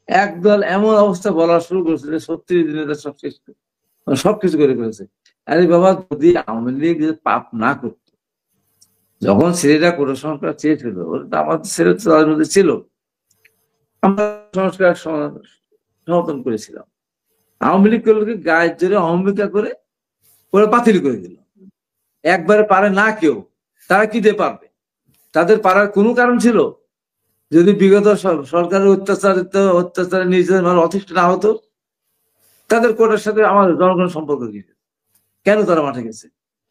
একদল এমন অবস্থা বলা শুরু করেছে যে 36 দিনে তার সবকিছু করে ফেলেছে। আরে বাবা, যদি আওয়ামী লীগ পাপ না করতো, যখন ছেলেরা কোটা সংস্কার চেয়েছিল, আমাদের ছেলে তো তাদের মধ্যে ছিল, আমরা সংস্কার সমর্থন করেছিলাম। আওয়ামী লীগ করলো গায়ের জোরে অহমিকা করে ওরা বাতিল করে দিল। একবারে পারে না কেউ, তারা কি দিয়ে পারবে? তাদের পারার কোনো কারণ ছিল? যদি বিগত সরকারের অত্যাচারে নির্যাতন অতিষ্ঠ না হতো, তাদের কোটার সাথে আমাদের জনগণের সম্পর্ক কি? কেন তারা মাঠে গেছে?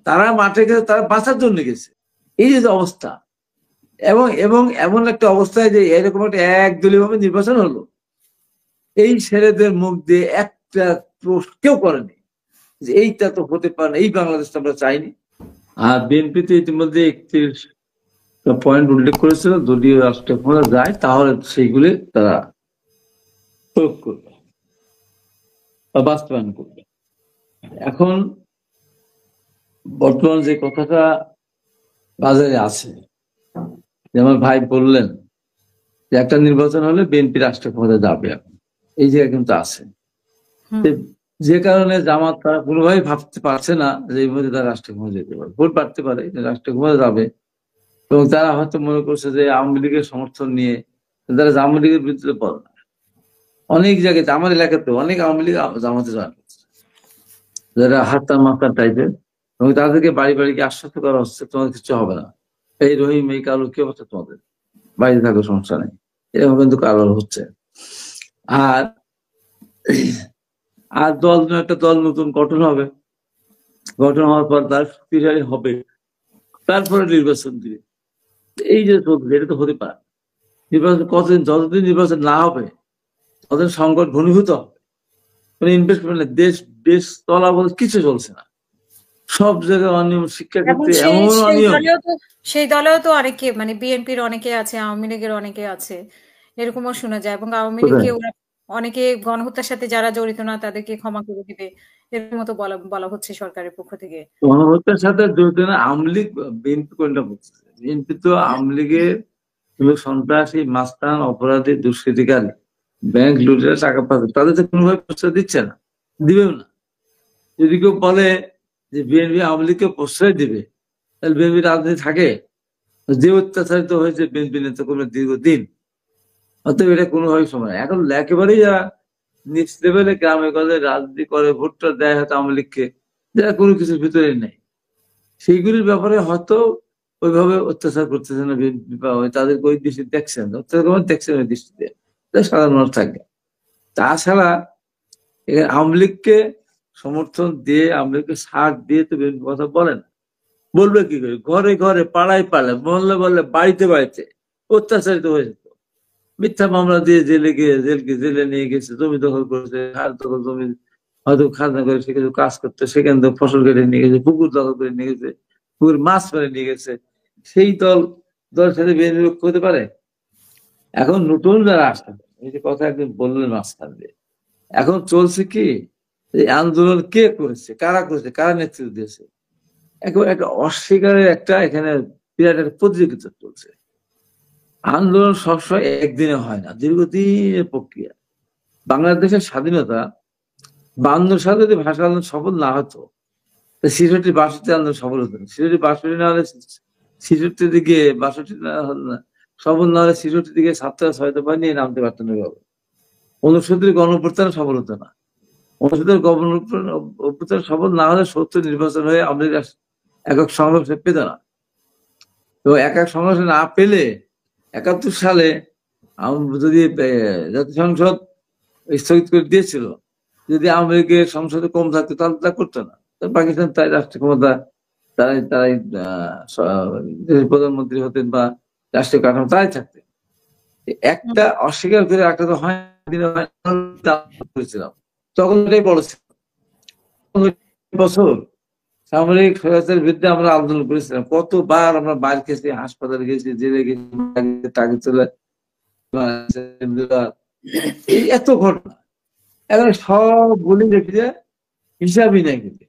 তারা মাঠে গেছে তারা বাঁচার জন্য গেছে। এই যে অবস্থা, এবং এবং এমন একটা অবস্থায় যে এরকম একটা একদলীয় ভাবে নির্বাচন হলো, এই ছেলেদের মুখ দিয়ে একটা প্রশ্ন কেউ করেনি যে এইটা তো হতে পারে না, এই বাংলাদেশ আমরা চাইনি। আর বিএনপিতে ইতিমধ্যে 31 পয়েন্ট উল্লেখ করেছিল, যদি রাষ্ট্র ক্ষমতা যায় তাহলে সেইগুলি তারা প্রয়োগ করবে বা বাস্তবায়ন করবে। এখন বর্তমান যে কথাটা বাজারে আছে, যেমন ভাই বললেন যে একটা নির্বাচন হলে বিএনপি রাষ্ট্র ক্ষমতা যাবে, এই জায়গায় কিন্তু আছে। যে কারণে জামাত তারা কোনোভাবেই ভাবতে পারছে না যে এই মধ্যে তারা রাষ্ট্র ক্ষমতা যেতে পারে, ভোট বাড়তে পারে, রাষ্ট্র ক্ষমতা যাবে। এবং তারা হয়তো মনে করছে যে আওয়ামী লীগের সমর্থন নিয়ে তারা আওয়ামী লীগের বিরুদ্ধে পড়ে না। অনেক জায়গায় আমার এলাকাতে অনেক আওয়ামী লীগ জামাতে জয়েন করছে, যারা হাত্তার মাস্তার টাইপের, এবং তাদেরকে বাড়ি বাড়ি গিয়ে আশ্বস্ত করা হচ্ছে তোমাদের কিছু হবে না, এই রহিম এই কালো কি অবস্থা, তোমাদের বাড়িতে থাকো, সমস্যা নেই, এরকম কিন্তু কালো হচ্ছে। আর আর একটা দল নতুন গঠন হবে, গঠন হওয়ার পর তার শক্তিশালী হবে, তারপরে নির্বাচন দিবে। এই যে এটা তো হতে পারে নির্বাচন কতদিন, যতদিন নির্বাচন না হবে ততদিন সংকট ঘনীভূত হবে। ইনভেস্টমেন্ট দেশ দেশ চলা বলে কিছু চলছে না, সব জায়গায় অনিয়ম, শিক্ষা ক্ষেত্রে এমন অনিয়ম। সেই দলেও তো অনেকে, মানে বিএনপির অনেকে আছে, আওয়ামী লীগের অনেকে আছে, এরকমও শোনা যায়। এবং আওয়ামী লীগকে ওরা অনেকে গণহত্যার সাথে যারা জড়িত না তাদেরকে ক্ষমা করে দিবে, এরকম তো বলা হচ্ছে সরকারের পক্ষ থেকে। গণহত্যার সাথে জড়িত না আওয়ামী লীগ, বিএনপি কোনটা বলছে? বিএনপি তো আওয়ামী লীগের সন্ত্রাসী, মাস্তান, অপরাধী, দুষ্কৃতিকারী, ব্যাংক লুটেরা টাকা পাচ্ছে, তাদের তো কোনোভাবে প্রশ্রয় দিচ্ছে না, দিবেও না। যদি কেউ বলে যে বিএনপি আওয়ামী লীগকে প্রশ্রয় দিবে, তাহলে বিএনপি রাজনীতি থাকে? যে অত্যাচারিত হয়েছে বিএনপি নেতা কর্মী দীর্ঘদিন, অতএব এটা কোনোভাবেই সময়। এখন একেবারেই যারা নিচ লেভেলে গ্রামে গঞ্জে রাজনীতি করে, ভোটটা দেয় হয়তো আওয়ামী লীগকে, যারা কোনো কিছুর ভিতরে নেই, সেইগুলির ব্যাপারে হয়তো ওইভাবে অত্যাচার করতেছে না বিএনপি, বা তাদেরকে ওই দৃষ্টি দেখছেন, অত্যাচার দেখছেন ওই দৃষ্টিতে, সাধারণ মানুষ থাকে। তাছাড়া এখানে আওয়ামী লীগকে সমর্থন দিয়ে, আওয়ামী লীগকে সাথ দিয়ে তো বিএনপি কথা বলেন, বলবে কি করে? ঘরে ঘরে, পাড়ায় পাড়ায়, মহল্লা বললে, বাড়িতে বাড়িতে অত্যাচারিত হয়ে যেত, মিথ্যা মামলা দিয়ে জেলে নিয়ে গেছে, জমি দখল করেছে, খাল দখল, জমি হয়তো খাজনা করে সে কিছু কাজ করতে, সেখান থেকে ফসল কেটে নিয়ে গেছে, পুকুর দখল করে নিয়ে গেছে, পুকুর মাছ মেরে নিয়ে গেছে। সেই দলের সাথে বিএনপি ঐক্য হতে পারে? এখন নতুন যারা আসছে, এই যে কথা একদিন বললেন মাঝখান দিয়ে, এখন চলছে কি, এই আন্দোলন কে করেছে, কারা করেছে, কারা নেতৃত্ব দিয়েছে, একেবারে একটা অস্বীকারের একটা এখানে বিরাট একটা প্রতিযোগিতা চলছে। আন্দোলন সবসময় একদিনে হয় না, দীর্ঘদিনের প্রক্রিয়া। বাংলাদেশের স্বাধীনতা 52 সালে যদি ভাষা আন্দোলন সফল না হতো, 66-62 আন্দোলন সফল হতো না। 66-62 না হলে 66 দিকে, 62 সফল না হলে 66 দিকে ছাত্ররা হয়তো বা নিয়ে নামতে পারতো না। 69 গণঅভ্যুত্থান সফল হতো না। 69 গণঅভ্যুত্থান সফল না হলে 70 নির্বাচন হয়ে আমাদের একক সংগ্রাম পেত না। তো একক সংগ্রাম না পেলে 71 সালে যদি জাতীয় সংসদ স্থগিত করে দিয়েছিল, যদি আওয়ামী লীগের সংসদে কম থাকতো তাহলে তা করতো না। পাকিস্তান তাই রাষ্ট্র ক্ষমতা, তারাই প্রধানমন্ত্রী হতেন বা রাষ্ট্রীয় কাঠামো তারাই থাকতেন। একটা অস্বীকার করে একটা তো হয় করেছিলাম, তখন এটাই বলেছিলাম। বছর সামরিক স্বৈরাচারের বিরুদ্ধে আমরা আন্দোলন করেছিলাম, কতবার আমরা বাইরে গেছি, হাসপাতালে গেছি, জেলে গেছি, টাকা চলে, এত ঘটনা এখন সব বলি দেখি যে হিসাবই নাই। কিন্তু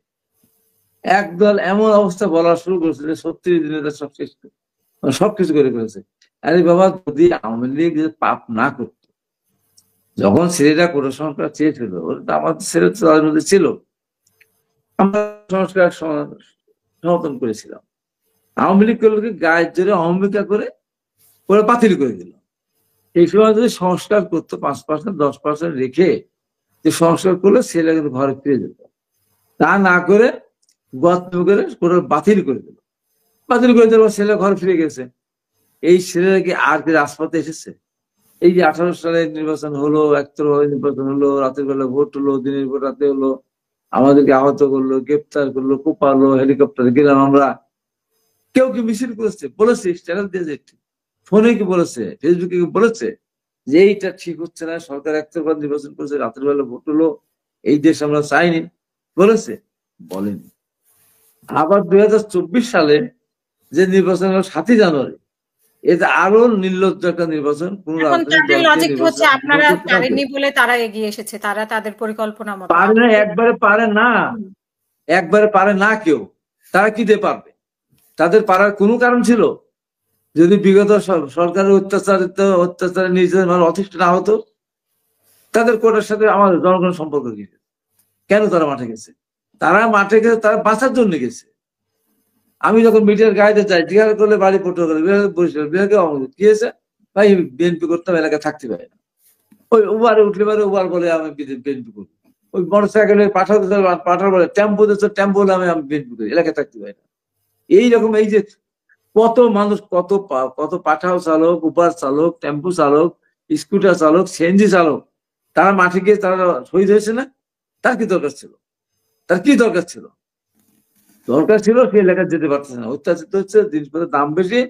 একদল এমন অবস্থা বলা শুরু করেছে যে 36 দিনে তার সবকিছু করে ফেলেছে। আরে বাবা, যদি আওয়ামী লীগ পাপ না করতো, যখন ছেলেরা কোটা সংস্কার চেয়েছিল, আমাদের ছেলে তো তাদের মধ্যে ছিল, আমরা সংস্কার সমর্থন করেছিলাম। আওয়ামী লীগ গুলোকে গায়ের জোরে অহমিকা করে ওরা বাতিল করে দিল। এই সময় যদি সংস্কার করতো 5% 10% রেখে যে সংস্কার করলে ছেলে কিন্তু ঘরে ফিরে যেত, তা না করে গত করে কোটা বাতিল করে দিল। বাতিল করে দেওয়ার ছেলে ঘরে ফিরে গেছে। এই ছেলেরা কি আর কি রাজপথে এসেছে? এই যে 18 সালে নির্বাচন হলো, একতরফা নির্বাচন হলো, রাতের বেলা ভোট হলো, দিনের ভোট রাতে হলো, আমাদেরকে আহত করলো, গ্রেপ্তার করলো, কোপালো, হেলিকপ্টারে গেলাম আমরা। কেউ কি মিছিল করেছে? বলেছে স্ট্যাটাস দিয়েছে, ফোনে কি বলেছে, ফেসবুকে কি বলেছে যে এইটা ঠিক হচ্ছে না, সরকার একতরফা নির্বাচন করেছে, রাতের বেলা ভোট হলো, এই দেশ আমরা চাইনি? বলেছে? বলেনি। আবার 2024 সালে যে নির্বাচন হলো 7ই জানুয়ারি, এটা আরো নির্লজ্জ একটা নির্বাচন। কোন এখন রাজনৈতিক তাদের দলকে লজিক নির্বাচন হচ্ছে আপনারা করতে পারবে? পারেননি বলে তারা এগিয়ে এসেছে, তারা তাদের পরিকল্পনা মতো। পারে না, একবারে পারে না, একবারে পারে না কেউ। তারা কি দিয়ে পারবে? তাদের পারার কোনো কারণ ছিল? যদি বিগত সরকারের অত্যাচারে নিজেদের মানুষ অতিষ্ঠ না হতো, তাদের কোটার সাথে আমাদের জনগণের সম্পর্ক কি? কেন তারা মাঠে গেছে? তারা মাঠে গেছে তারা বাঁচার জন্য গেছে। আমি যখন মিডিয়ার গাইতে চাই, জিজ্ঞাসা করলে বাড়ি পটুয়াখালী, বিভাগে অমুক কি হয়েছে ভাই, বিএনপি করতাম, এলাকায় থাকতে পারে না। ওই উবারে উঠলে পারে উবার বলে আমি বিএনপি করি, ওই মোটরসাইকেলে পাঠার বলে টেম্পো দিচ্ছে, টেম্পো বলে আমি বিএনপি করি, এলাকায় থাকতে পারি না। এইরকম এই যে কত মানুষ, কত পাঠাও চালক, উবার চালক, টেম্পো চালক, স্কুটার চালক, সিএনজি চালক, তারা মাঠে গিয়ে তারা শহীদ হয়েছে না? তার কি দরকার ছিল? তার কি দরকার ছিল? দরকার ছিল সে এলাকায় যেতে পারতেছে না, অত্যাচারিত হচ্ছে, জিনিসপত্রের দাম বেশি,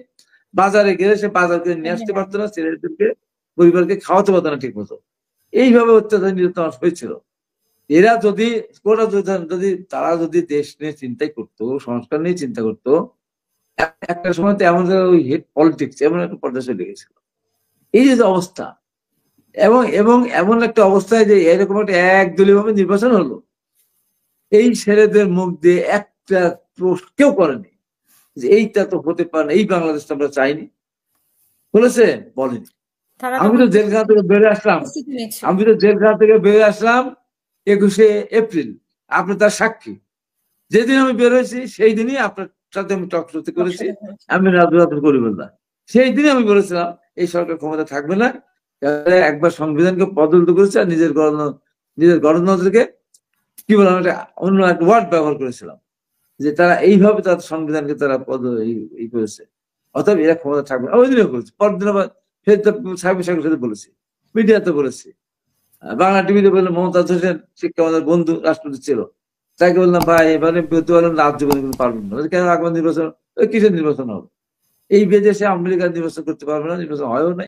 বাজারে গেলে সে বাজার করে নিয়ে আসতে পারতো না, ছেলেদেরকে পরিবারকে খাওয়াতে পারতো না ঠিক মতো। এইভাবে অত্যাচার নির্যাতন হয়েছিল। এরা যদি তারা যদি দেশ নিয়ে চিন্তাই করতো, সংস্কার নিয়ে চিন্তা করতো, একটা সময় তো এমন ওই হেড পলিটিক্স এমন একটা পর্যায়ে চলে গেছিল। এই যে অবস্থা, এবং এবং এমন একটা অবস্থায় যে এরকম একটা একদলীয় ভাবে নির্বাচন হলো, এই ছেলেদের মুখ দিয়ে একটা কেউ করেনি যে এইটা তো হতে পারে না, এই বাংলাদেশটা আমরা চাইনি। বলেছে? বলেনি। আমি তো জেলখানা থেকে বেরিয়ে আসলাম, 21শে এপ্রিল, আপনি তার সাক্ষী। যেদিন আমি বের হয়েছি সেই দিনই আপনার সাথে আমি টক শোতে করেছি, আমি রাজনীতি করি বললাম। সেই দিনই আমি বলেছিলাম এই সরকার ক্ষমতা থাকবে না, একবার সংবিধানকে পদদলিত করেছে আর নিজের গণতন্ত্রকে কি বললাম, একটা অন্য একটা ওয়ার্ড ব্যবহার করেছিলাম, যে তারা এইভাবে তাদের সংবিধানকে তারা ই করেছে, অথবা এরা ক্ষমতা থাকবে না। ওই দিনও করেছে, পরদিন আবার ফের সাহেবের সাথে বলেছি, মিডিয়াতে বলেছি, বাংলা টিভিতে বললাম, মমতাজ হোসেন শিক্ষা আমাদের বন্ধু রাষ্ট্রপতি ছিল, তাকে বললাম ভাই এবারে রাজ্য কিন্তু পারবেন না, কেন আগামী নির্বাচন, কিসের নির্বাচন হবে? এই বেদেশে আওয়ামী লীগ নির্বাচন করতে পারবে না, নির্বাচন হয়ও না।